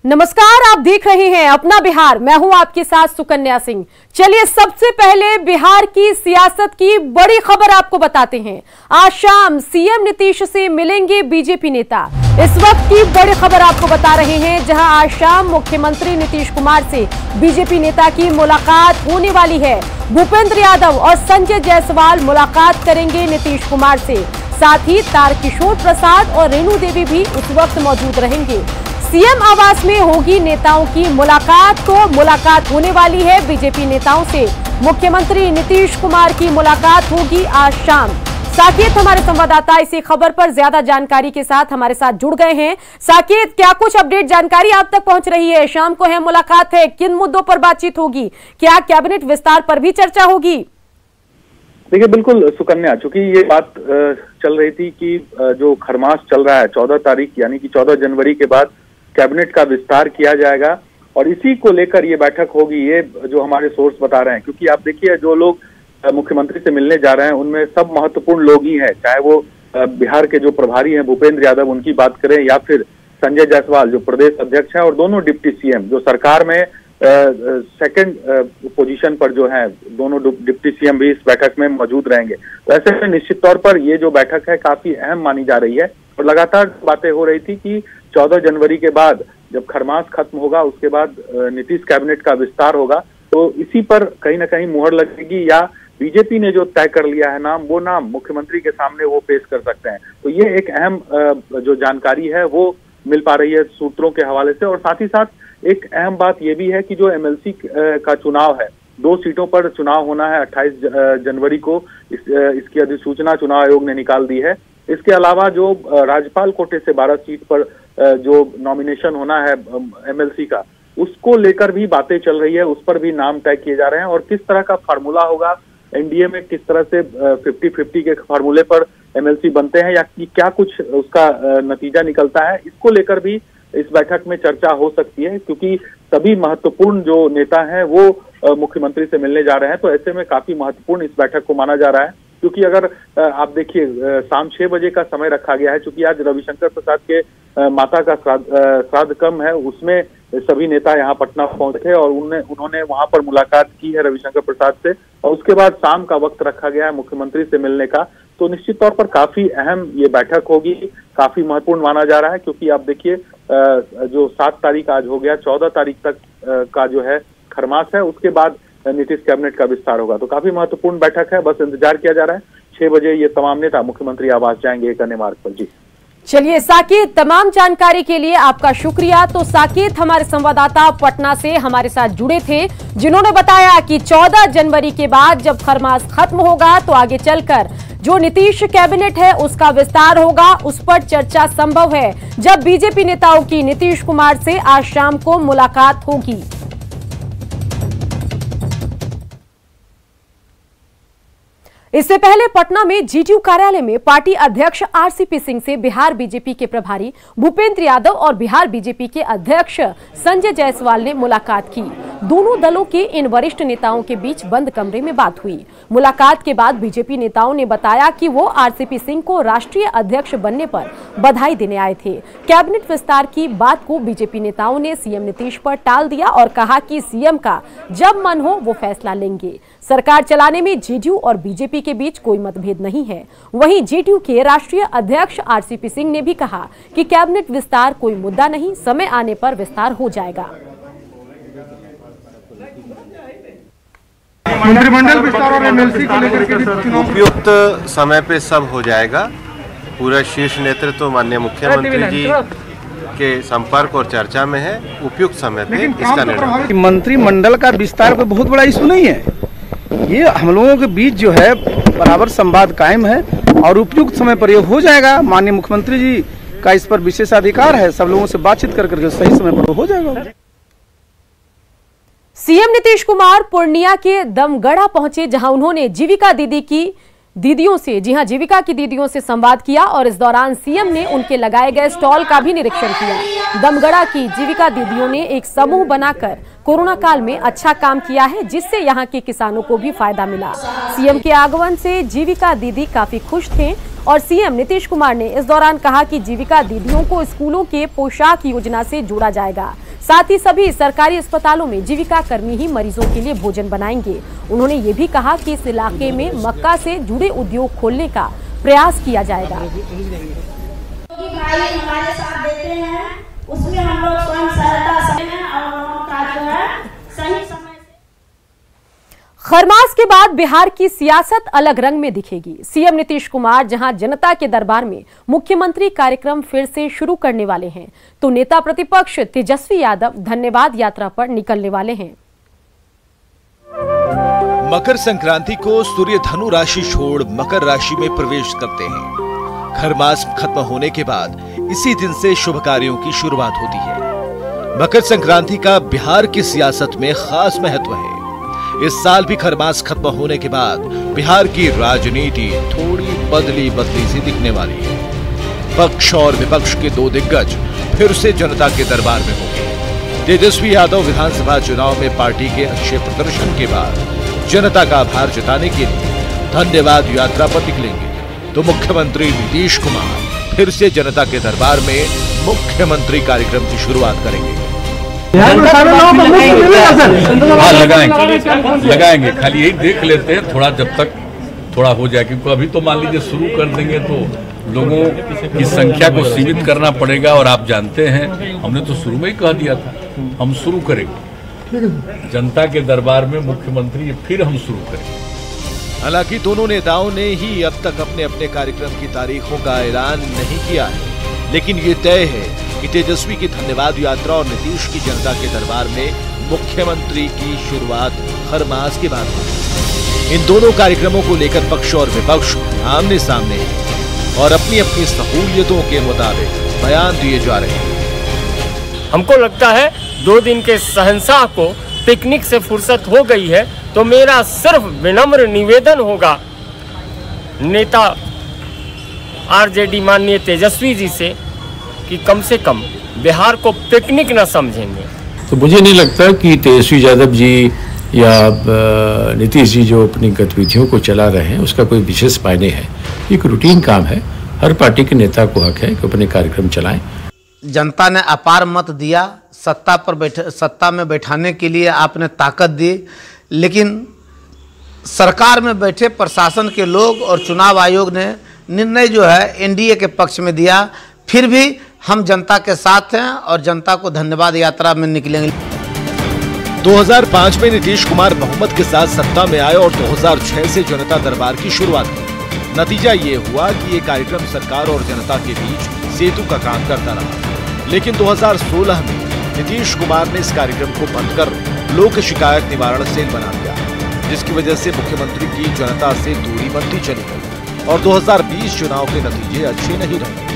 नमस्कार, आप देख रहे हैं अपना बिहार। मैं हूं आपके साथ सुकन्या सिंह। चलिए सबसे पहले बिहार की सियासत की बड़ी खबर आपको बताते हैं। आज शाम सीएम नीतीश से मिलेंगे बीजेपी नेता। इस वक्त की बड़ी खबर आपको बता रहे हैं, जहां आज शाम मुख्यमंत्री नीतीश कुमार से बीजेपी नेता की मुलाकात होने वाली है। भूपेंद्र यादव और संजय जायसवाल मुलाकात करेंगे नीतीश कुमार से। साथ ही तारकिशोर प्रसाद और रेणु देवी भी उस वक्त मौजूद रहेंगे। सीएम आवास में होगी नेताओं की मुलाकात। तो मुलाकात होने वाली है बीजेपी नेताओं से। मुख्यमंत्री नीतीश कुमार की मुलाकात होगी आज शाम। साकेत हमारे संवाददाता इसी खबर पर ज्यादा जानकारी के साथ हमारे साथ जुड़ गए हैं। साकेत, क्या कुछ अपडेट जानकारी आप तक पहुंच रही है? शाम को है मुलाकात है, किन मुद्दों पर बातचीत होगी? क्या कैबिनेट विस्तार पर भी चर्चा होगी? देखिए, बिल्कुल सुकन्या, चूंकि ये बात चल रही थी कि जो खरमास चल रहा है 14 तारीख यानी कि 14 जनवरी के बाद कैबिनेट का विस्तार किया जाएगा और इसी को लेकर ये बैठक होगी, ये जो हमारे सोर्स बता रहे हैं। क्योंकि आप देखिए, जो लोग मुख्यमंत्री से मिलने जा रहे हैं उनमें सब महत्वपूर्ण लोग ही हैं, चाहे वो बिहार के जो प्रभारी हैं भूपेंद्र यादव उनकी बात करें या फिर संजय जायसवाल जो प्रदेश अध्यक्ष हैं और दोनों डिप्टी सीएम जो सरकार में सेकंड पोजीशन पर जो है, दोनों डिप्टी सीएम भी इस बैठक में मौजूद रहेंगे। तो ऐसे में निश्चित तौर पर ये जो बैठक है काफी अहम मानी जा रही है और लगातार बातें हो रही थी कि 14 जनवरी के बाद जब खरमास खत्म होगा उसके बाद नीतीश कैबिनेट का विस्तार होगा, तो इसी पर कहीं ना कहीं मुहर लगेगी या बीजेपी ने जो तय कर लिया है नाम, वो नाम मुख्यमंत्री के सामने वो पेश कर सकते हैं। तो ये एक अहम जो जानकारी है वो मिल पा रही है सूत्रों के हवाले से। और साथ ही साथ एक अहम बात ये भी है कि जो एमएलसी का चुनाव है, 2 सीटों पर चुनाव होना है 28 जनवरी को, इसकी अधिसूचना चुनाव आयोग ने निकाल दी है। इसके अलावा जो राज्यपाल कोटे से 12 सीट पर जो नॉमिनेशन होना है एमएलसी का, उसको लेकर भी बातें चल रही है, उस पर भी नाम तय किए जा रहे हैं। और किस तरह का फार्मूला होगा एनडीए में, किस तरह से 50-50 के फार्मूले पर एमएलसी बनते हैं या क्या कुछ उसका नतीजा निकलता है, इसको लेकर भी इस बैठक में चर्चा हो सकती है। क्योंकि सभी महत्वपूर्ण जो नेता हैं वो मुख्यमंत्री से मिलने जा रहे हैं, तो ऐसे में काफी महत्वपूर्ण इस बैठक को माना जा रहा है। क्योंकि अगर आप देखिए, शाम 6 बजे का समय रखा गया है, क्योंकि आज रविशंकर प्रसाद के माता का श्राद्ध कम है, उसमें सभी नेता यहाँ पटना पहुंचे और उन्होंने वहां पर मुलाकात की है रविशंकर प्रसाद से और उसके बाद शाम का वक्त रखा गया है मुख्यमंत्री से मिलने का। तो निश्चित तौर पर काफी अहम ये बैठक होगी, काफी महत्वपूर्ण माना जा रहा है। क्योंकि आप देखिए, जो 7 तारीख आज हो गया, 14 तारीख तक का जो है खरमास है, उसके बाद नीतीश कैबिनेट का विस्तार होगा। तो काफी महत्वपूर्ण बैठक है, बस इंतजार किया जा रहा है। 6 बजे ये तमाम नेता मुख्यमंत्री आवास जाएंगे एक अन्य मार्ग पर। जी चलिए साकेत, तमाम जानकारी के लिए आपका शुक्रिया। तो साकेत हमारे संवाददाता पटना से हमारे साथ जुड़े थे, जिन्होंने बताया कि 14 जनवरी के बाद जब खरमास खत्म होगा तो आगे चलकर जो नीतीश कैबिनेट है उसका विस्तार होगा, उस पर चर्चा संभव है जब बीजेपी नेताओं की नीतीश कुमार से आज शाम को मुलाकात होगी। इससे पहले पटना में जीटीयू कार्यालय में पार्टी अध्यक्ष आरसीपी सिंह से बिहार बीजेपी के प्रभारी भूपेंद्र यादव और बिहार बीजेपी के अध्यक्ष संजय जायसवाल ने मुलाकात की। दोनों दलों के इन वरिष्ठ नेताओं के बीच बंद कमरे में बात हुई। मुलाकात के बाद बीजेपी नेताओं ने बताया कि वो आरसीपी सिंह को राष्ट्रीय अध्यक्ष बनने पर बधाई देने आए थे। कैबिनेट विस्तार की बात को बीजेपी नेताओं ने सीएम नीतीश पर टाल दिया और कहा कि सीएम का जब मन हो वो फैसला लेंगे। सरकार चलाने में जेडीयू और बीजेपी के बीच कोई मतभेद नहीं है। वहीं जेडीयू के राष्ट्रीय अध्यक्ष आरसीपी सिंह ने भी कहा कि कैबिनेट विस्तार कोई मुद्दा नहीं, समय आने पर विस्तार हो जाएगा। मंत्रिमंडल विस्तार और एमएलसी को लेकर के उपयुक्त समय पे सब हो जाएगा। पूरा शीर्ष नेतृत्व माननीय मुख्यमंत्री जी के संपर्क और चर्चा में है। उपयुक्त समय पे इसका निर्णय। मंत्रिमंडल का विस्तार कोई बहुत बड़ा इशू नहीं है, ये हम लोगों के बीच जो है बराबर संवाद कायम है और उपयुक्त समय पर ये हो जाएगा। माननीय मुख्यमंत्री जी का इस पर विशेष अधिकार है, सब लोगों से बातचीत कर करके सही समय पर हो जाएगा। सीएम नीतीश कुमार पूर्णिया के दमगढ़ा पहुंचे, जहां उन्होंने जीविका दीदी की दीदियों से, जी हां, जीविका की दीदियों से संवाद किया और इस दौरान सीएम ने उनके लगाए गए स्टॉल का भी निरीक्षण किया। दमगढ़ा की जीविका दीदियों ने एक समूह बनाकर कोरोना काल में अच्छा काम किया है, जिससे यहां के किसानों को भी फायदा मिला। सीएम के आगमन से जीविका दीदी काफी खुश थे और सीएम नीतीश कुमार ने इस दौरान कहा कि जीविका दीदियों को स्कूलों के पोशाक योजना से जोड़ा जाएगा। साथ ही सभी सरकारी अस्पतालों में जीविका कर्मी ही मरीजों के लिए भोजन बनाएंगे। उन्होंने ये भी कहा कि इस इलाके में मक्का से जुड़े उद्योग खोलने का प्रयास किया जाएगा। भाई हमारे साथ देते हैं, उसमें हम लोग स्वयं सहायता हैं और का जो है सही समय। खरमास के बाद बिहार की सियासत अलग रंग में दिखेगी। सीएम नीतीश कुमार जहां जनता के दरबार में मुख्यमंत्री कार्यक्रम फिर से शुरू करने वाले हैं, तो नेता प्रतिपक्ष तेजस्वी यादव धन्यवाद यात्रा पर निकलने वाले हैं। मकर संक्रांति को सूर्य धनु राशि छोड़ मकर राशि में प्रवेश करते हैं। खरमास खत्म होने के बाद इसी दिन से शुभ कार्यों की शुरुआत होती है। मकर संक्रांति का बिहार की सियासत में खास महत्व है। इस साल भी खरमास खत्म होने के बाद बिहार की राजनीति थोड़ी बदली सी दिखने वाली है। पक्ष और विपक्ष के दो दिग्गज फिर से जनता के दरबार में होंगे। तेजस्वी यादव विधानसभा चुनाव में पार्टी के अच्छे प्रदर्शन के बाद जनता का आभार जताने के लिए धन्यवाद यात्रा पर निकलेंगे, तो मुख्यमंत्री नीतीश कुमार फिर से जनता के दरबार में मुख्यमंत्री कार्यक्रम की शुरुआत करेंगे। हाँ, लगाएंगे खाली यही देख लेते हैं थोड़ा, जब तक थोड़ा हो जाए, क्योंकि अभी तो मान लीजिए शुरू कर देंगे तो लोगों की संख्या को सीमित करना पड़ेगा। और आप जानते हैं हमने तो शुरू में ही कह दिया था हम शुरू करेंगे जनता के दरबार में मुख्यमंत्री, फिर हम शुरू करेंगे। हालांकि दोनों नेताओं ने ही अब तक अपने अपने कार्यक्रम की तारीखों का ऐलान नहीं किया है, लेकिन ये तय है कि तेजस्वी की धन्यवाद यात्रा और नीतीश की जनता के दरबार में मुख्यमंत्री की शुरुआत खरमास के बाद होगी। इन दोनों कार्यक्रमों को लेकर पक्ष और विपक्ष आमने सामने हैं और अपनी अपनी सहूलियतों के मुताबिक बयान दिए जा रहे हैं। हमको लगता है 2 दिन के शहंशाह को पिकनिक से फुर्सत हो गई है, तो मेरा सिर्फ विनम्र निवेदन होगा नेता आरजेडी माननीय तेजस्वी जी से कि कम से कम बिहार को पिकनिक न समझेंगे। तो मुझे नहीं लगता कि तेजस्वी यादव जी या नीतीश जी जो अपनी गतिविधियों को चला रहे हैं उसका कोई विशेष मायने है। एक रूटीन काम है, हर पार्टी के नेता को हक है कि अपने कार्यक्रम चलाएं। जनता ने अपार मत दिया, सत्ता में बैठाने के लिए आपने ताकत दी, लेकिन सरकार में बैठे प्रशासन के लोग और चुनाव आयोग ने निर्णय जो है एनडीए के पक्ष में दिया। फिर भी हम जनता के साथ हैं और जनता को धन्यवाद यात्रा में निकलेंगे। 2005 में नीतीश कुमार बहुमत के साथ सत्ता में आए और 2006 से जनता दरबार की शुरुआत की। नतीजा ये हुआ कि ये कार्यक्रम सरकार और जनता के बीच सेतु का काम करता रहा। लेकिन 2016 में नीतीश कुमार ने इस कार्यक्रम को बंद कर लोक शिकायत निवारण सेल बना दिया, जिसकी वजह से मुख्यमंत्री की जनता से दूरी बनती चली गई और 2020 चुनाव के नतीजे अच्छे नहीं रहे।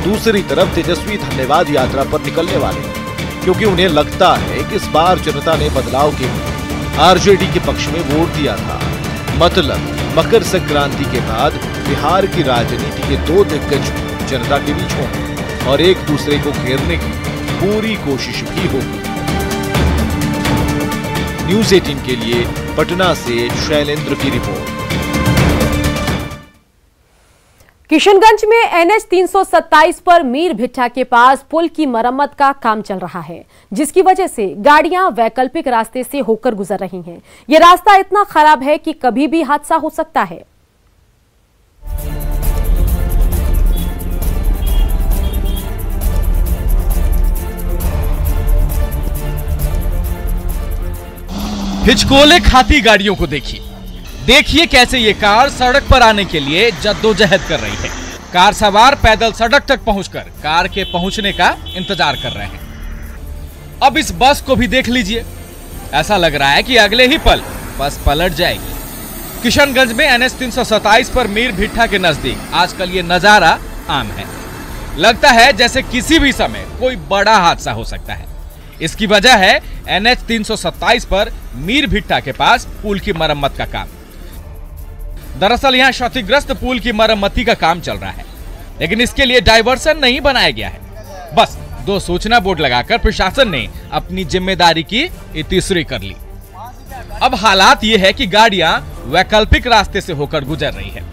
दूसरी तरफ तेजस्वी धन्यवाद यात्रा पर निकलने वाले हैं, क्योंकि उन्हें लगता है कि इस बार जनता ने बदलाव के लिए आरजेडी के पक्ष में वोट दिया था। मतलब मकर संक्रांति के बाद बिहार की राजनीति के दो दिग्गज जनता के बीच होंगे और एक दूसरे को घेरने की पूरी कोशिश भी होगी। न्यूज़ 18 के लिए पटना से शैलेंद्र की रिपोर्ट। किशनगंज में एनएच 327 पर मीर भिट्ठा के पास पुल की मरम्मत का काम चल रहा है, जिसकी वजह से गाड़ियां वैकल्पिक रास्ते से होकर गुजर रही हैं। यह रास्ता इतना खराब है कि कभी भी हादसा हो सकता है। हिचकोले खाती गाड़ियों को देखिए कैसे ये कार सड़क पर आने के लिए जद्दोजहद कर रही है। कार सवार पैदल सड़क तक पहुंचकर कार के पहुंचने का इंतजार कर रहे हैं। अब इस बस को भी देख लीजिए, ऐसा लग रहा है कि अगले ही पल बस पलट जाएगी। किशनगंज में एनएच 327 पर मीर भिट्ठा के नजदीक आजकल ये नजारा आम है। लगता है जैसे किसी भी समय कोई बड़ा हादसा हो सकता है। इसकी वजह है एनएच 327 पर मीर भिट्ठा के पास पुल की मरम्मत का काम। दरअसल यहां क्षतिग्रस्त पुल की मरम्मती का काम चल रहा है, लेकिन इसके लिए डायवर्सन नहीं बनाया गया है। बस 2 सूचना बोर्ड लगाकर प्रशासन ने अपनी जिम्मेदारी की इतिश्री कर ली। अब हालात ये है कि गाड़ियां वैकल्पिक रास्ते से होकर गुजर रही है।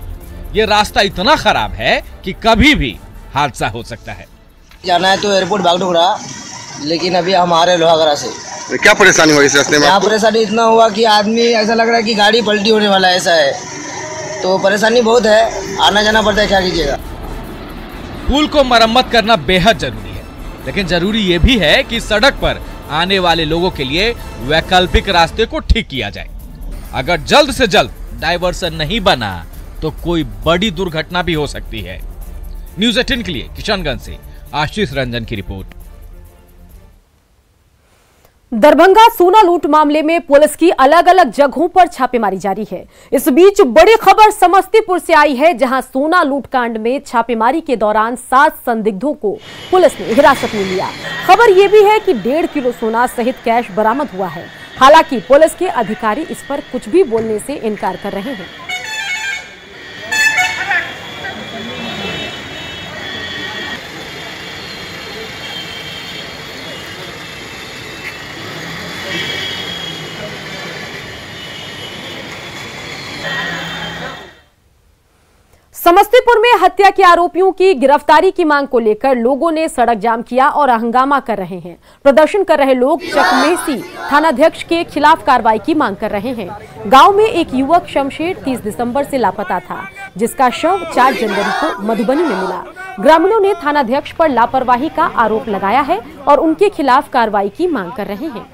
ये रास्ता इतना खराब है कि कभी भी हादसा हो सकता है। जाना है तो एयरपोर्ट बागडोगरा, लेकिन अभी हम आ रहे लोहागड़ा से। क्या परेशानी हुई इस रास्ते में? यहाँ परेशानी इतना हुआ कि आदमी ऐसा लग रहा है कि गाड़ी पलटी होने वाला ऐसा है, तो परेशानी बहुत है, आना जाना पड़ता है, क्या कीजिएगा। पुल को मरम्मत करना बेहद जरूरी है, लेकिन जरूरी ये भी है कि सड़क पर आने वाले लोगों के लिए वैकल्पिक रास्ते को ठीक किया जाए। अगर जल्द से जल्द डायवर्सन नहीं बना तो कोई बड़ी दुर्घटना भी हो सकती है। न्यूज़ 18 के लिए किशनगंज से आशीष रंजन की रिपोर्ट। दरभंगा सोना लूट मामले में पुलिस की अलग अलग जगहों पर छापेमारी जारी है। इस बीच बड़ी खबर समस्तीपुर से आई है, जहां सोना लूट कांड में छापेमारी के दौरान 7 संदिग्धों को पुलिस ने हिरासत में लिया। खबर यह भी है कि 1.5 किलो सोना सहित कैश बरामद हुआ है। हालांकि पुलिस के अधिकारी इस पर कुछ भी बोलने से इनकार कर रहे हैं। समस्तीपुर में हत्या के आरोपियों की गिरफ्तारी की मांग को लेकर लोगों ने सड़क जाम किया और हंगामा कर रहे हैं। प्रदर्शन कर रहे लोग चकमेसी थानाध्यक्ष के खिलाफ कार्रवाई की मांग कर रहे हैं। गांव में एक युवक शमशेर 30 दिसंबर से लापता था, जिसका शव 4 जनवरी को मधुबनी में मिला। ग्रामीणों ने थानाध्यक्ष पर लापरवाही का आरोप लगाया है और उनके खिलाफ कार्रवाई की मांग कर रहे हैं।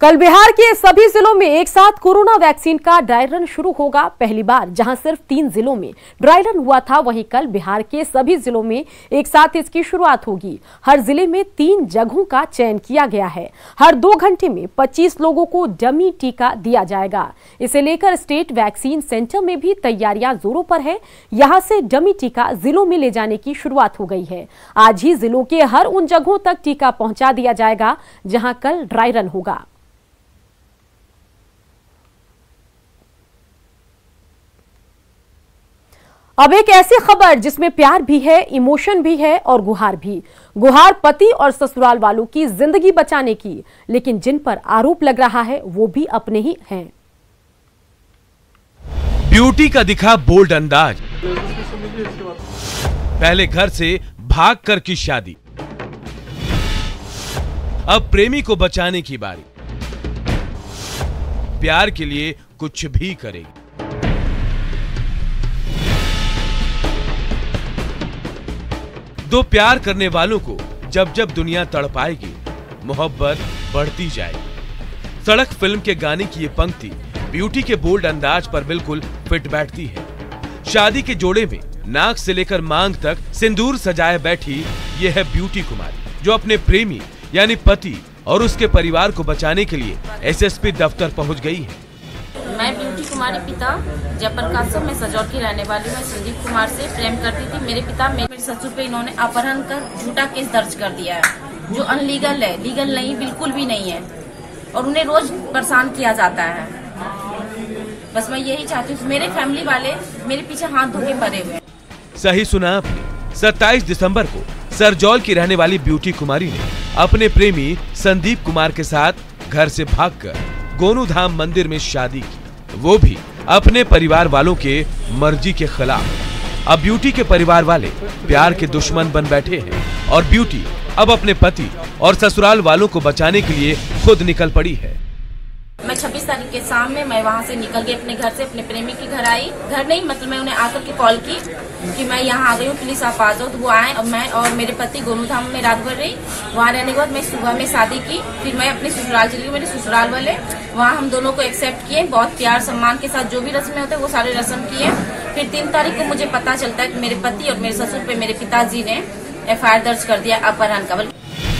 कल बिहार के सभी जिलों में एक साथ कोरोना वैक्सीन का ड्राई रन शुरू होगा। पहली बार जहां सिर्फ 3 जिलों में ड्राई रन हुआ था, वहीं कल बिहार के सभी जिलों में एक साथ इसकी शुरुआत होगी। हर जिले में 3 जगहों का चयन किया गया है। हर 2 घंटे में 25 लोगों को डमी टीका दिया जाएगा। इसे लेकर स्टेट वैक्सीन सेंटर में भी तैयारियां जोरों पर है। यहां से डमी टीका जिलों में ले जाने की शुरुआत हो गई है। आज ही जिलों के हर उन जगहों तक टीका पहुंचा दिया जाएगा जहां कल ड्राई रन होगा। अब एक ऐसी खबर जिसमें प्यार भी है, इमोशन भी है और गुहार भी। गुहार पति और ससुराल वालों की जिंदगी बचाने की, लेकिन जिन पर आरोप लग रहा है वो भी अपने ही हैं। ब्यूटी का दिखा बोल्ड अंदाज, पहले घर से भागकर की शादी, अब प्रेमी को बचाने की बारी। प्यार के लिए कुछ भी करेगी। दो प्यार करने वालों को जब जब दुनिया तड़पाएगी, मोहब्बत बढ़ती जाएगी। सड़क फिल्म के गाने की ये पंक्ति ब्यूटी के बोल्ड अंदाज पर बिल्कुल फिट बैठती है। शादी के जोड़े में नाक से लेकर मांग तक सिंदूर सजाए बैठी ये है ब्यूटी कुमारी, जो अपने प्रेमी यानी पति और उसके परिवार को बचाने के लिए एसएसपी दफ्तर पहुंच गई है। मैं ब्यूटी कुमारी पिता जयप्रकाशम में सजौर की रहने वाली मैं संदीप कुमार से प्रेम करती थी। मेरे पिता मेरे ससुर पे इन्होंने अपहरण कर झूठा केस दर्ज कर दिया है, जो अनलीगल है, लीगल नहीं, बिल्कुल भी नहीं है, और उन्हें रोज परेशान किया जाता है। बस मैं यही चाहती हूँ, मेरे फैमिली वाले मेरे पीछे हाथ धो के पड़े हुए। सही सुना आपने। 27 दिसंबर को सरजौल की रहने वाली ब्यूटी कुमारी ने अपने प्रेमी संदीप कुमार के साथ घर से भागकर गोनू धाम मंदिर में शादी की, वो भी अपने परिवार वालों के मर्जी के खिलाफ। अब ब्यूटी के परिवार वाले प्यार के दुश्मन बन बैठे हैं और ब्यूटी अब अपने पति और ससुराल वालों को बचाने के लिए खुद निकल पड़ी है। मैं 26 तारीख के शाम में मैं वहाँ से निकल गई अपने घर से, अपने प्रेमी के घर आई। घर नहीं, मतलब मैं उन्हें आकर के कॉल की कि मैं यहाँ आ गई हूँ, प्लीज आप आ जाओ। तो वो आए और मैं और मेरे पति गोनू धाम में रात भर रही। वहाँ रहने के बाद मैं सुबह में शादी की, फिर मैं अपने ससुराल चली गई। मेरे ससुराल वाले वहाँ हम दोनों को एक्सेप्ट किए, बहुत प्यार सम्मान के साथ जो भी रस्में होते हैं वो सारे रस्म किए। फिर 3 तारीख को मुझे पता चलता है कि मेरे पति और मेरे ससुर पे मेरे पिताजी ने FIR दर्ज कर दिया अपहरण का।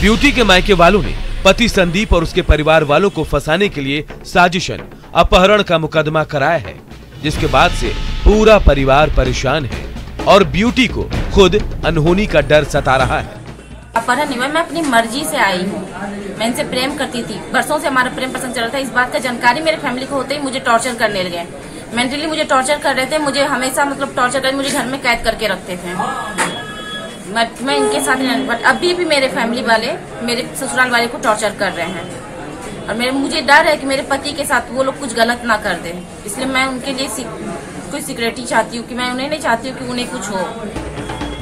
ब्यूटी के मायके वालों ने पति संदीप और उसके परिवार वालों को फंसाने के लिए साजिशन अपहरण का मुकदमा कराया है, जिसके बाद से पूरा परिवार परेशान है और ब्यूटी को खुद अनहोनी का डर सता रहा है। अपहरण नहीं हुआ, मैं अपनी मर्जी से आई हूँ। मैं इनसे प्रेम करती थी, बरसों से हमारा प्रेम पसंद चल रहा था। इस बात का जानकारी मेरे फैमिली को होते ही मुझे टॉर्चर करने लगे। मेंटली मुझे टॉर्चर कर रहे थे, मुझे हमेशा मतलब टॉर्चर कर मुझे घर में कैद करके रखते थे। मैं इनके साथ नहीं, बट अभी भी मेरे फैमिली वाले मेरे ससुराल वाले को टॉर्चर कर रहे हैं और मुझे डर है कि मेरे पति के साथ वो लोग कुछ गलत ना कर दें, इसलिए मैं उनके लिए कोई सिक्योरिटी चाहती हूँ कि मैं उन्हें नहीं चाहती हूँ कि उन्हें कुछ हो।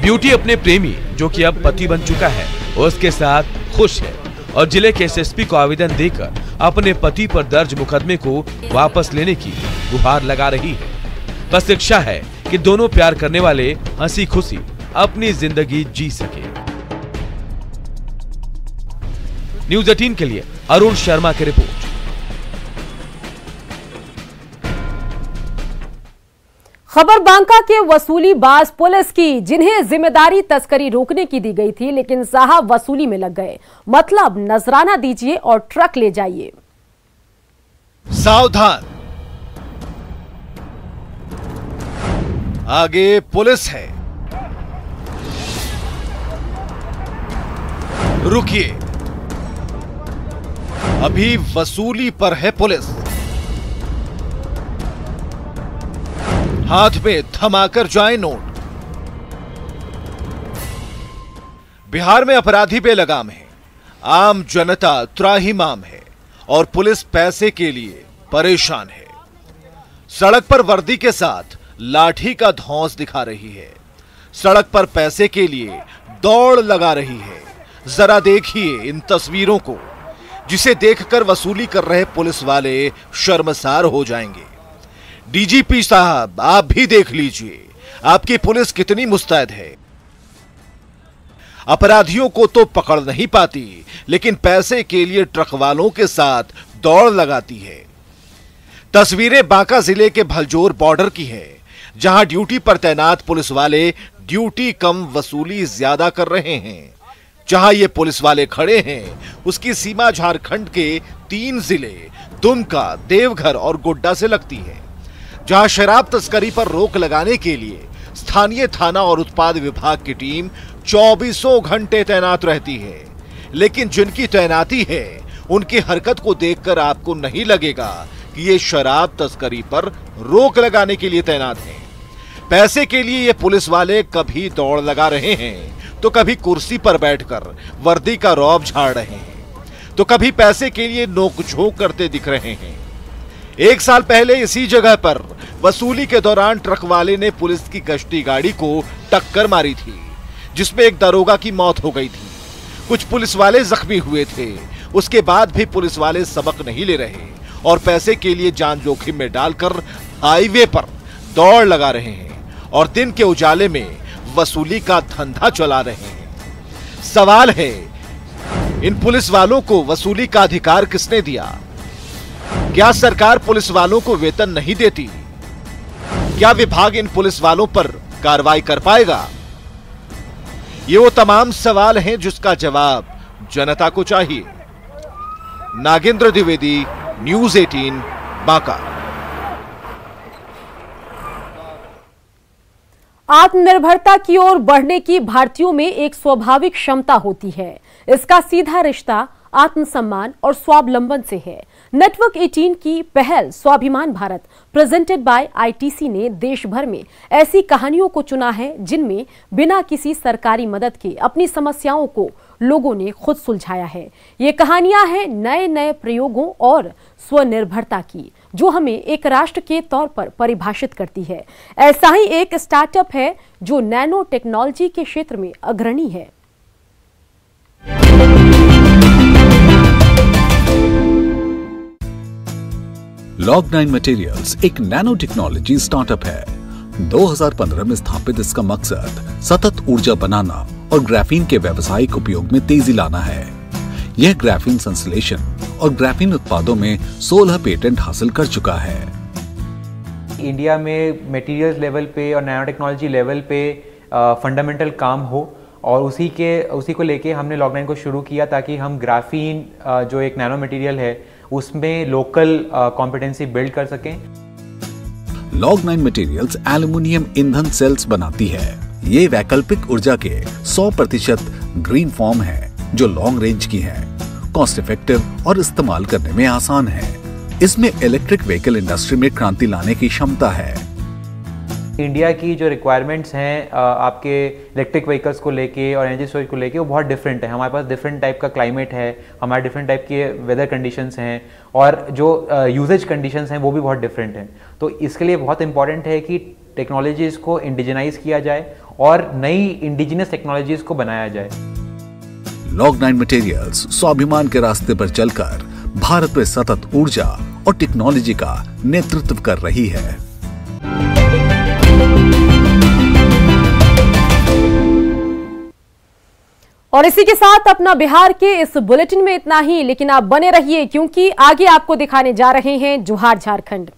ब्यूटी अपने प्रेमी जो कि अब पति बन चुका है उसके साथ खुश है और जिले के एसएसपी को आवेदन देकर अपने पति पर दर्ज मुकदमे को वापस लेने की गुहार लगा रही है। बस इच्छा है कि दोनों प्यार करने वाले हंसी खुशी अपनी जिंदगी जी सके। न्यूज़ 18 के लिए अरुण शर्मा की रिपोर्ट। खबर बांका के वसूली बाज पुलिस की, जिन्हें जिम्मेदारी तस्करी रोकने की दी गई थी लेकिन साहब वसूली में लग गए। मतलब नजराना दीजिए और ट्रक ले जाइए। सावधान, आगे पुलिस है। रुकिए, अभी वसूली पर है पुलिस। हाथ में थमाकर जाए नोट। बिहार में अपराधी बेलगाम है, आम जनता त्राहिमाम है और पुलिस पैसे के लिए परेशान है। सड़क पर वर्दी के साथ लाठी का धौंस दिखा रही है, सड़क पर पैसे के लिए दौड़ लगा रही है। जरा देखिए इन तस्वीरों को, जिसे देखकर वसूली कर रहे पुलिस वाले शर्मसार हो जाएंगे। डीजीपी साहब, आप भी देख लीजिए आपकी पुलिस कितनी मुस्तैद है। अपराधियों को तो पकड़ नहीं पाती, लेकिन पैसे के लिए ट्रक वालों के साथ दौड़ लगाती है। तस्वीरें बांका जिले के भलजोर बॉर्डर की है, जहां ड्यूटी पर तैनात पुलिस वाले ड्यूटी कम वसूली ज्यादा कर रहे हैं। जहां ये पुलिस वाले खड़े हैं, उसकी सीमा झारखंड के 3 जिले दुमका, देवघर और गोड्डा से लगती है, जहां शराब तस्करी पर रोक लगाने के लिए स्थानीय थाना और उत्पाद विभाग की टीम 24 घंटे तैनात रहती है। लेकिन जिनकी तैनाती है, उनकी हरकत को देखकर आपको नहीं लगेगा कि ये शराब तस्करी पर रोक लगाने के लिए तैनात हैं। पैसे के लिए ये पुलिस वाले कभी दौड़ लगा रहे हैं, तो कभी कुर्सी पर बैठकर वर्दी का रौब झाड़ रहे हैं, तो कभी पैसे के लिए नोकझोंक करते दिख रहे हैं। 1 साल पहले इसी जगह पर वसूली के दौरान ट्रक वाले ने पुलिस की गश्ती गाड़ी को टक्कर मारी थी, जिसमें एक दरोगा की मौत हो गई थी। कुछ पुलिस वाले जख्मी हुए थे। उसके बाद भी पुलिस वाले सबक नहीं ले रहे और पैसे के लिए जान जोखिम में डालकर हाईवे पर दौड़ लगा रहे हैं और दिन के उजाले में वसूली का धंधा चला रहे हैं। सवाल है, इन पुलिस वालों को वसूली का अधिकार किसने दिया? क्या सरकार पुलिस वालों को वेतन नहीं देती? क्या विभाग इन पुलिस वालों पर कार्रवाई कर पाएगा? ये वो तमाम सवाल हैं जिसका जवाब जनता को चाहिए। नागेंद्र द्विवेदी, न्यूज़ 18, बांका। आत्मनिर्भरता की ओर बढ़ने की भारतीयों में एक स्वाभाविक क्षमता होती है। इसका सीधा रिश्ता आत्मसम्मान और स्वावलंबन से है। नेटवर्क 18 की पहल स्वाभिमान भारत प्रेजेंटेड बाय आईटीसी ने देश भर में ऐसी कहानियों को चुना है जिनमें बिना किसी सरकारी मदद के अपनी समस्याओं को लोगों ने खुद सुलझाया है। ये कहानियां हैं नए नए प्रयोगों और स्वनिर्भरता की, जो हमें एक राष्ट्र के तौर पर परिभाषित करती है। ऐसा ही एक स्टार्टअप है जो नैनो टेक्नोलॉजी के क्षेत्र में अग्रणी है। Log9 मटेरियल्स एक नैनो टेक्नोलॉजी स्टार्टअप है। 2015 में स्थापित इसका मकसद सतत ऊर्जा बनाना और ग्राफीन के व्यावसायिक उपयोग में तेजी लाना है। यह ग्राफीन संश्लेषण और ग्राफीन उत्पादों में 16 पेटेंट हासिल कर चुका है। इंडिया में मटेरियल्स लेवल पे और नैनो टेक्नोलॉजी लेवल पे फंडामेंटल काम हो, और उसी को लेके हमने Log9 को शुरू किया ताकि हम ग्राफीन जो एक नैनो मटेरियल है उसमें लोकल कॉम्पिटेंसी बिल्ड कर सकें। Log9 मटेरियल्स एल्युमिनियम ईंधन सेल्स बनाती है। ये वैकल्पिक ऊर्जा के 100% ग्रीन फॉर्म है, जो लॉन्ग रेंज की है, कॉस्ट इफेक्टिव और इस्तेमाल करने में आसान है। इसमें इलेक्ट्रिक व्हीकल इंडस्ट्री में क्रांति लाने की क्षमता है। इंडिया की जो रिक्वायरमेंट्स हैं आपके इलेक्ट्रिक व्हीकल्स को लेके और एनर्जी स्टोरेज को लेके, वो बहुत डिफरेंट है। हमारे पास डिफरेंट टाइप का क्लाइमेट है, हमारे डिफरेंट टाइप के वेदर कंडीशंस हैं, और जो यूजेज कंडीशंस हैं वो भी बहुत डिफरेंट हैं। तो इसके लिए बहुत इंपॉर्टेंट है कि टेक्नोलॉजीज़ को इंडिजिनाइज किया जाए और नई इंडिजिनस टेक्नोलॉजीज़ को बनाया जाए। Log9 मटेरियल्स स्वाभिमान के रास्ते पर चलकर भारत में सतत ऊर्जा और टेक्नोलॉजी का नेतृत्व कर रही है। और इसी के साथ अपना बिहार के इस बुलेटिन में इतना ही, लेकिन आप बने रहिए क्योंकि आगे आपको दिखाने जा रहे हैं जोहार झारखंड।